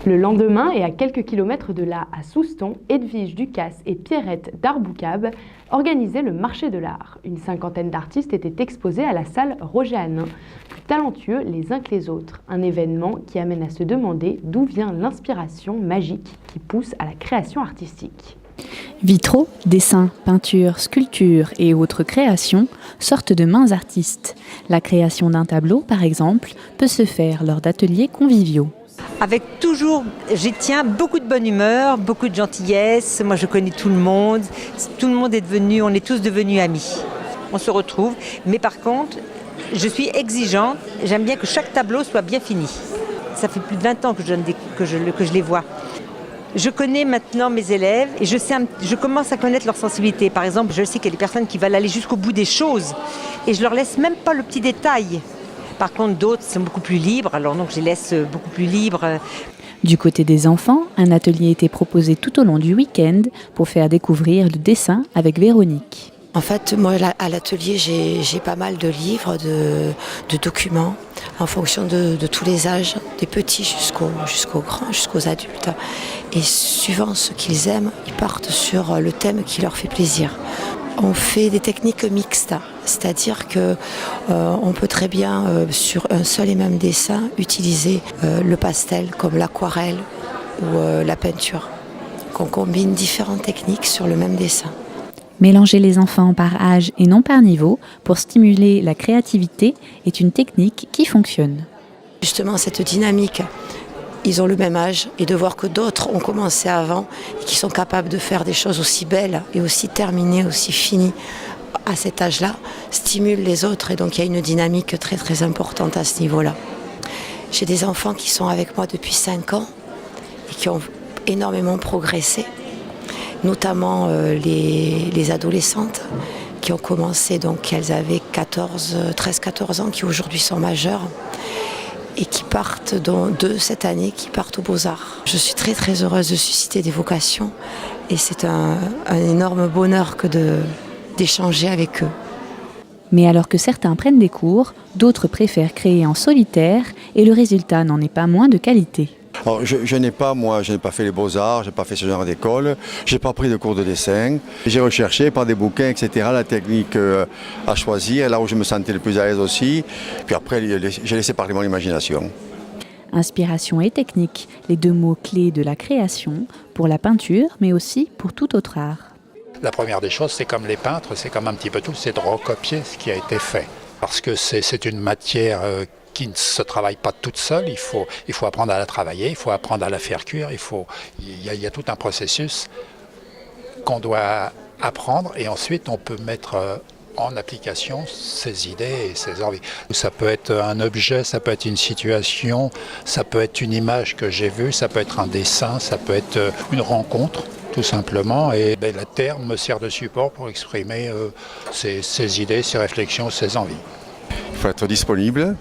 Le lendemain, et à quelques kilomètres de là, à Souston, Edwige Ducasse et Pierrette Darboucab organisaient le marché de l'art. Une cinquantaine d'artistes étaient exposés à la salle Roger Hanin, plus talentueux les uns que les autres. Un événement qui amène à se demander d'où vient l'inspiration magique qui pousse à la création artistique. Vitraux, dessins, peintures, sculptures et autres créations sortent de mains artistes. La création d'un tableau, par exemple, peut se faire lors d'ateliers conviviaux. Avec toujours, j'y tiens, beaucoup de bonne humeur, beaucoup de gentillesse. Moi, je connais tout le monde est devenu, on est tous devenus amis. On se retrouve, mais par contre, je suis exigeante. J'aime bien que chaque tableau soit bien fini. Ça fait plus de 20 ans que je les vois. Je connais maintenant mes élèves et je commence à connaître leur sensibilité. Par exemple, je sais qu'il y a des personnes qui veulent aller jusqu'au bout des choses et je leur laisse même pas le petit détail. Par contre, d'autres sont beaucoup plus libres, alors donc je les laisse beaucoup plus libres. Du côté des enfants, un atelier était proposé tout au long du week-end pour faire découvrir le dessin avec Véronique. En fait, moi, à l'atelier, j'ai pas mal de livres, de documents, en fonction de tous les âges, des petits jusqu'aux grands, jusqu'aux adultes. Et suivant ce qu'ils aiment, ils partent sur le thème qui leur fait plaisir. On fait des techniques mixtes, c'est-à-dire qu'on peut très bien, sur un seul et même dessin, utiliser le pastel comme l'aquarelle ou la peinture. Donc on combine différentes techniques sur le même dessin. Mélanger les enfants par âge et non par niveau pour stimuler la créativité est une technique qui fonctionne. Justement, cette dynamique, ils ont le même âge et de voir que d'autres ont commencé avant et qui sont capables de faire des choses aussi belles et aussi terminées, aussi finies à cet âge-là, stimule les autres et donc il y a une dynamique très très importante à ce niveau-là. J'ai des enfants qui sont avec moi depuis 5 ans et qui ont énormément progressé, notamment les adolescentes qui ont commencé, donc elles avaient 13-14 ans, qui aujourd'hui sont majeures et qui partent, dont 2 cette année, qui partent aux Beaux-Arts. Je suis très très heureuse de susciter des vocations et c'est un énorme bonheur que d'échanger avec eux. Mais alors que certains prennent des cours, d'autres préfèrent créer en solitaire et le résultat n'en est pas moins de qualité. Alors, je n'ai pas fait les beaux-arts, je n'ai pas fait ce genre d'école, je n'ai pas pris de cours de dessin. J'ai recherché par des bouquins, etc., la technique à choisir, là où je me sentais le plus à l'aise aussi. Puis après, j'ai laissé parler mon imagination. Inspiration et technique, les 2 mots clés de la création, pour la peinture, mais aussi pour tout autre art. La première des choses, c'est comme les peintres, c'est comme un petit peu tout, c'est de recopier ce qui a été fait. Parce que c'est une matière qui ne se travaille pas toute seule, il faut apprendre à la travailler, il faut apprendre à la faire cuire, il y a tout un processus qu'on doit apprendre et ensuite on peut mettre en application ses idées et ses envies. Ça peut être un objet, ça peut être une situation, ça peut être une image que j'ai vue, ça peut être un dessin, ça peut être une rencontre tout simplement et la terre me sert de support pour exprimer ses idées, ses réflexions, ses envies. Il faut être disponible,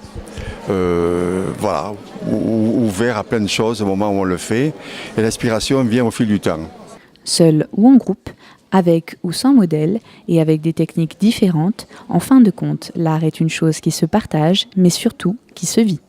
ouvert à plein de choses au moment où on le fait. Et l'inspiration vient au fil du temps. Seul ou en groupe, avec ou sans modèle et avec des techniques différentes, en fin de compte, l'art est une chose qui se partage, mais surtout qui se vit.